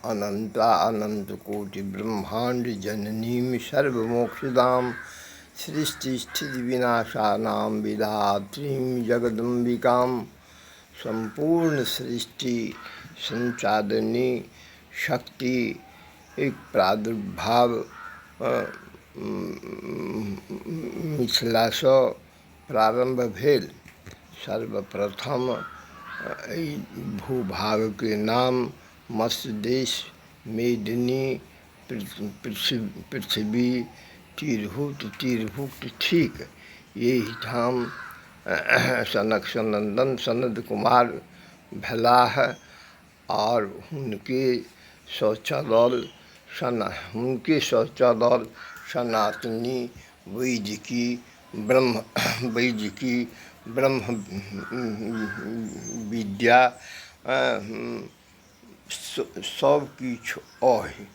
अनंता अनंतकोटि ब्रह्मांड जननीं सर्वमोक्षदां सृष्टिस्थितिविनाशानां विधात्रीं जगदम्बिकां संपूर्ण सृष्टि संचालनी शक्ति एक प्रादुर्भाव मिथिलासँ प्रारंभ भेल। सर्वप्रथम एहि भूभागके नाम मत्स्य देश, मेदिनी, पृथ्वी, तिरहुत ठीक यही ठाम सनक सनंदन सनद कुमार भेलाह और हुनके चलल सनातनी वैदिकी ब्रह्म विद्या सब किछु अहि।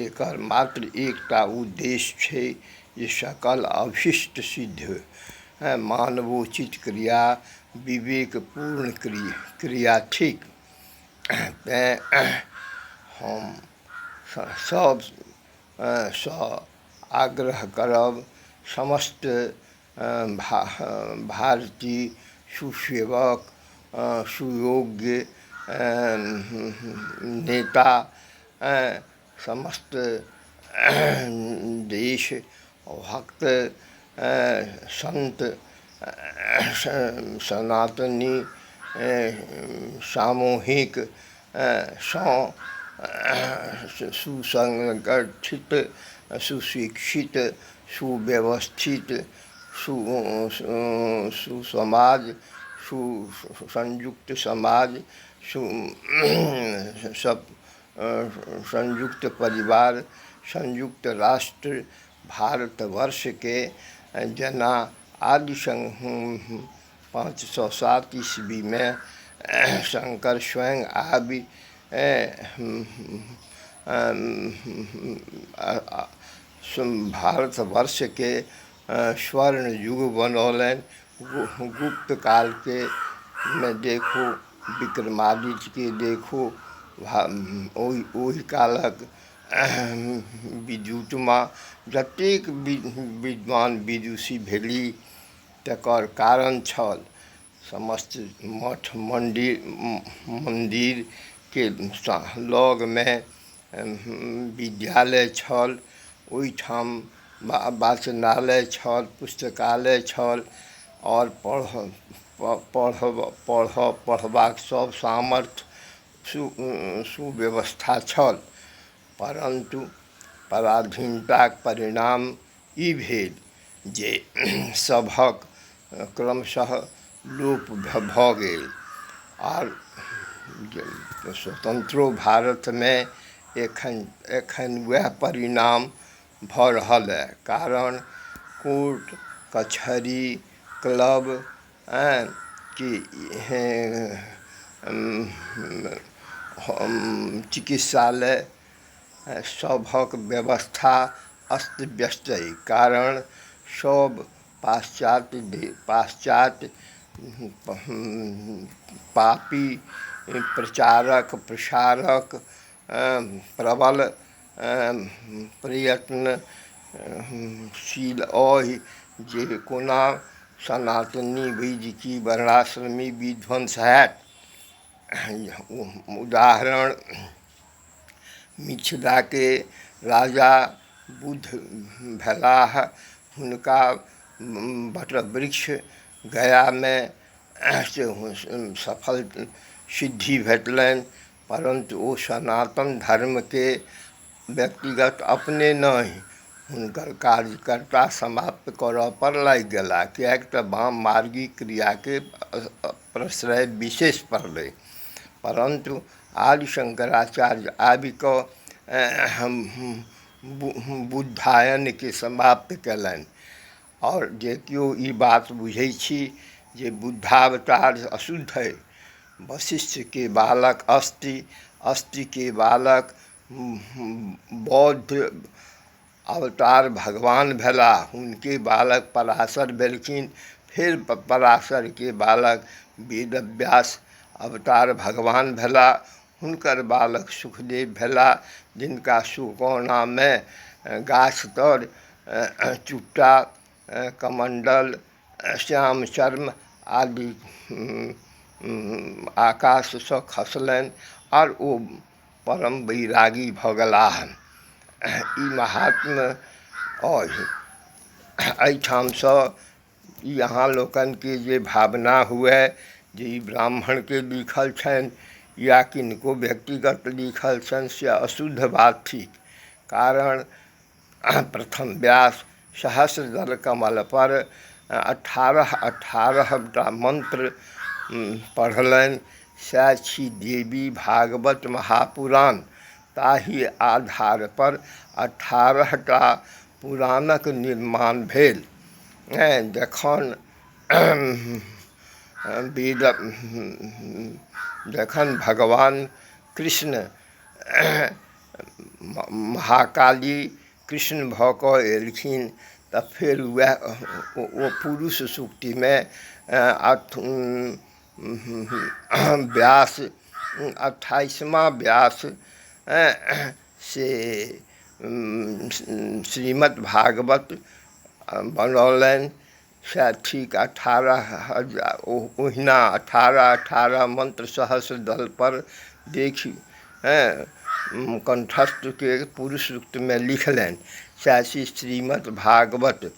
एकर मात्र एकटा उद्देश्य छै जे सकल अभिष्ट सिद्ध मानवोचित क्रिया विवेकपूर्ण क्रिया ठीक। तैँ हम सबसँ आग्रह करब समस्त भारतीय सुसेवक सुयोग्य नेता समस्त देश भक्त संत सनातनी सामूहिक सुसंगठित सुशिक्षित सुव्यवस्थित सुसमाज सुसंयुक्त समाज संयुक्त परिवार संयुक्त राष्ट्र भारतवर्ष के जेना आदि 507 ईस्वी में शंकर स्वयं आबि भारतवर्ष के स्वर्ण युग बनौलन। गुप्त काल के में देखो, विक्रमादित्य के देखो, ओहि कालक विद्युतमा जतेक विद्वान विदुषी भेली तकर कारण छल समस्त मठ मंदिर के लग में विद्यालय छल, ओहिठाम वाचनालय छल, पुस्तकालय छल और पढ़बाक सब सामर्थ्य सुव्यवस्था छल। परंतु पराधीनताक परिणाम ई भेल जे सभक क्रमशः लोप भऽ गेल और स्वतंत्रो भारत में एखन वह परिणाम भऽ रहल है। कारण कोर्ट कचहरी क्लब की चिकित्सालय सभक व्यवस्था अस्त व्यस्त है। कारण सब पाश्चात्य पापी प्रचारक प्रसारक प्रबल प्रयत्नशील अहि जे कोना सनातनी वैदिकी वर्णाश्रमी विध्वंस हैत। उदाहरण मिथिला के राजा बुद्ध भेलाह, हुनका वटवृक्ष गया में से सफल सिद्धि भेटलनि, परंतु वो सनातन धर्म के व्यक्तिगत अपने नहीं हुनकर कार्यकर्ता समाप्त करऽ पर लागि गेला, किएक तऽ वाम मार्गी क्रिया के प्रश्रय विशेष पड़लै। परंतु आदि शंकराचार्य आबि कऽ बुद्धायन के समाप्त कयलनि। और जे केओ ई बात बुझै छी जे बुद्धावतार अशुद्ध है, वशिष्ठ के बालक अस्ति के बालक बौद्ध अवतार भगवान भेला, उनके बालक पराशर भेलखिन, फिर पराशर के बालक वेदव्यास अवतार भगवान भेला, हुनकर बालक सुखदेव भेला, जिनका सुकोना में गाछ तर चुट्टा, कमंडल, श्याम चर्म आदि आकाश से खसलनि और ओ परम बैरागी भऽ गेलाह। ई महात्म अछि। एहिठामसँ ई अहाँ लोकनिके जे भावना हुए जे ई ब्राह्मणके लिखल छनि या किनको व्यक्तिगत लिखल छनि से अशुद्ध बात थिक। कारण प्रथम व्यास सहस्रदल कमल पर 18टा मंत्र पढ़लनि। सएह छी देवी भागवत महापुराण। ताहि आधार पर 18टा पुराणक निर्माण भेल। जखन जखन भगवान कृष्ण महाकाली कृष्ण भऽ कऽ एलखिन तऽ फेर वएह ओ पुरुष सूक्तिमे व्यास 28वां व्यास से श्रीमद् भागवत बनौलनि। सएह ठीक 18,000 ओहिना 18 मंत्र सहस्र दल पर देखी कंठस्थ के पुरुष सूक्त में लिखलनि। सएह श्रीमद् भागवत।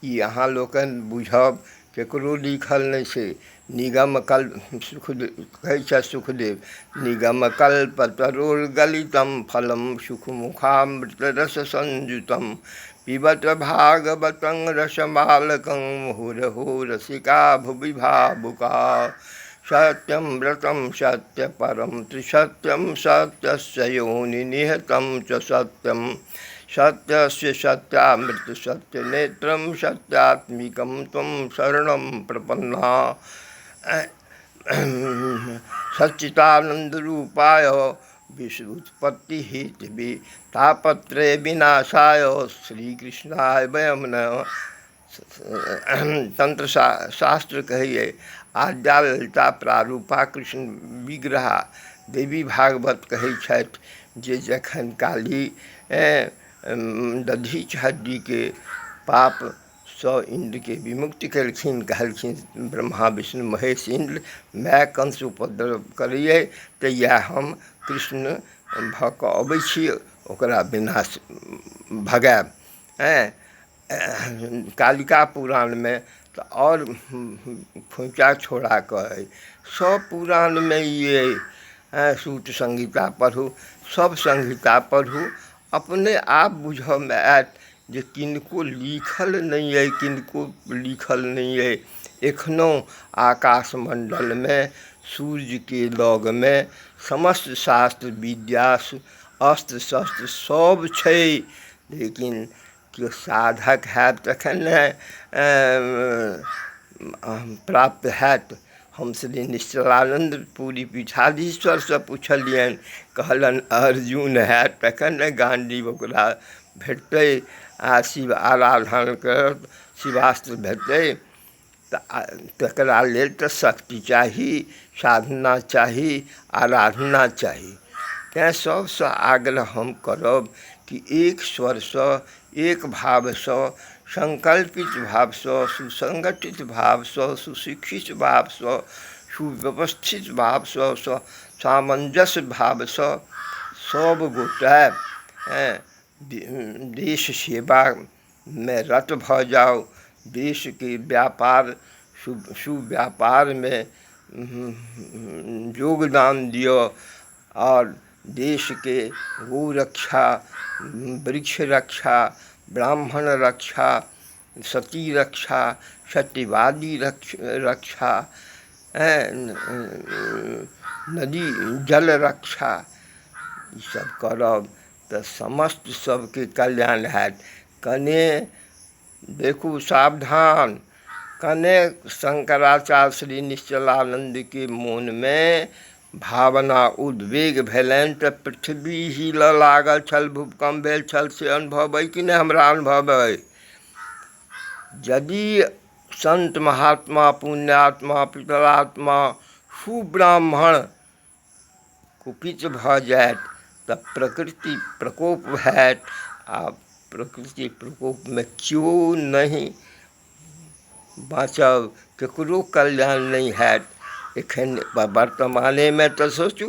ई अहाँ लोकनि बुझब केकरो लिखल नहि छै। निगम कल्प सुखदेव कहै छै सुखदेव, निगम कल्पतरोर्गलितं फलं सुखमुखामृत रस संयुतं पिबत भागवतं रसमालकं मुहुरहो रसिका भुवि भावुका। सत्यं व्रतं सत्यपरं त्रिसत्यं सत्यस्य योनि निहतं च सत्यं सत्यस्य सत्यामृत सत्यनेत्रं सत्यात्मिकं त्वं शरणं प्रपन्ना। सच्चिदानन्दरूपाय विश्वोत्पत्ति हेतवे तापत्रय विनाशाय श्रीकृष्णाय वयं नमः। तंत्र शास्त्र कहिए आद्या ललिता प्रारूपा कृष्ण विग्रहा। देवी भागवत कहै छथि जे जखन काली दधीच हड्डी के पाप सँ इंद्र के विमुक्ति केलखिन, कहलखिन ब्रह्मा विष्णु महेश इंद्र मैं कंस उपद्रव करैए तऽ इएह हम कृष्ण भऽ कऽ अबै छी ओकरा विनाश भगाएब। कालिका पुराण में तो और खोइचा छोड़ा कहे सब पुराण में ये सूत संहिता पढ़ू, सब संहिता पढ़ू, अपने आप बुझऽ में आयत जे किनको लिखल नहीं है, किनको लिखल नहीं है। एखनो आकाश मंडल में सूर्य के लग में समस्त शास्त्र विद्या अस्त्र शस्त्र सब छै, लेकिन केओ साधक हैत तखन प्राप्त हैत। हम श्री निश्चलानंद पुरी पीठाधीश्वर से पूछलियनि, कहलन अर्जुन हैत तखन ने गांडीव ओकरा भेटतै आ शिव आराधना करत शिवास्त्र भेटतै। तकरा लेल तऽ शक्ति चाही, साधना चाही, आराधना चाही। तैं सबसँ आग्रह हम करब कि एक स्वरसँ एक भावसँ संकल्पित भावसँ सुसंगठित भावसँ सुशिक्षित भावसँ सुव्यवस्थित भावसँ सामंजस्य भावसँ सब गोटे देश सेवा में रत भऽ जाओ। देश के व्यापार सुव्यापार में योगदान दियो और देश के गो रक्षा, वृक्ष रक्षा, ब्राह्मण रक्षा, सती रक्षा, सत्यवादी रक्षा, नदी जल रक्षा, ई सब करब तऽ समस्त सबके कल्याण हैत। कने देखू सावधान, कने शंकराचार्य श्री निश्चलानंद के मोन में भावना उद्वेग भेलनि तऽ पृथ्वी हिलऽ लागल छल, भूकंप भेल छल। से अनुभव अइ कि नहि? हमरा अनुभव अइ। यदि संत महात्मा पुण्यात्मा पितरात्मा सुब्राह्मण कुपित भ जायत तऽ प्रकृति प्रकोप हैत, आ प्रकृति प्रकोपमे केओ नहीं बाँचब, ककरो कल्याण नहीं हैत। एखन वर्तमानेमे तऽ सोचू,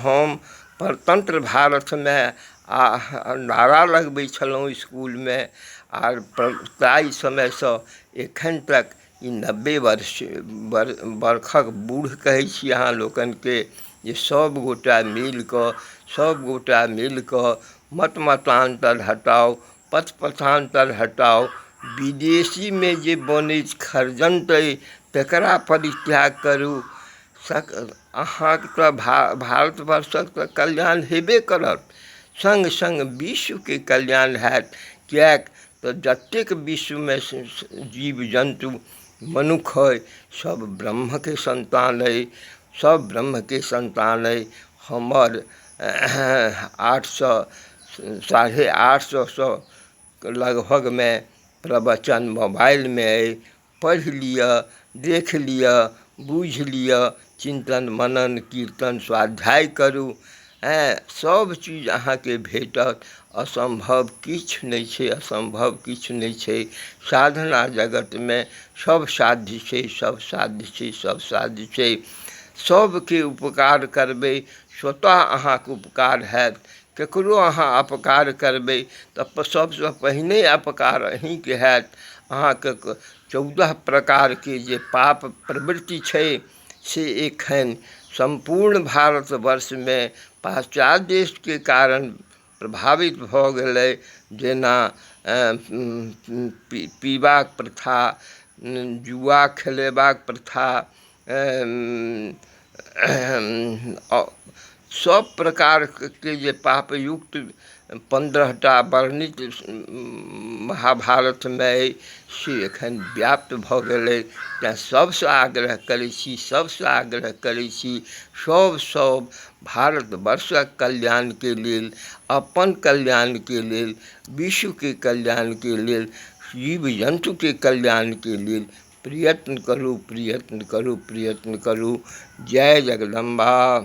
हम परतंत्र भारतमे नारा लगबै छलहुँ इसकुलमे, आर ताहि समयसँ एखन तक ई 90 वर्षक बूढ़ कहै छी अहाँ लोकनिके, जे सब गोटा मिल कऽ मत मतान्तर हटाओ, पथ पथान्तर हटाओ, विदेशीमे जे बनैत खर्जंत अइ तकरा परित्याग करू। अहाँके तऽ भारतवर्षक तऽ कल्याण हेबे करत, संग संग विश्वके कल्याण हैत। किएक तऽ जतेक विश्वमे जीव जन्तु मनुख अइ, सब ब्रह्मके संतान अइ, सब ब्रह्मके संतान अइ। हमर 800-850 लगभगमे प्रवचन मोबाइलमे अइ, पढ़ि लिअ, देख लिअ, बुझि लिअ, चिंतन मनन कीर्तन स्वाध्याय करू, सब चीज अहाँके भेटत। असंभव किछु नहीं छै, असंभव किछु नहीं छै। साधना जगतमे सब साध्य छै, सब साध्य छै, सब साध्य छै। सबके उपकार करबै, स्वतः अहाँके उपकार हैत। ककरो अहाँ अपकार करबै तऽ सबसँ पहिने अपकार अहीँके हैत। अहाँके 14 प्रकारके जे पाप प्रवृत्ति छै से एखन संपूर्ण भारतवर्षमे पाश्चात्य देशके कारण प्रभावित भऽ गेलै। जेना पीबाक प्रथा, जुआ खेलेबाक प्रथा, सब प्रकारके जे पापयुक्त 15टा वर्णित महाभारतमे अइ से एखन व्याप्त भऽ गेलै। तेँ सबसँ आग्रह करै छी, सब भारतवर्षक कल्याणके लेल, अपन कल्याणके लेल, विश्वके कल्याणके लेल, जीव जन्तुके कल्याणके लेल प्रयत्न करू। जय जगदम्बा।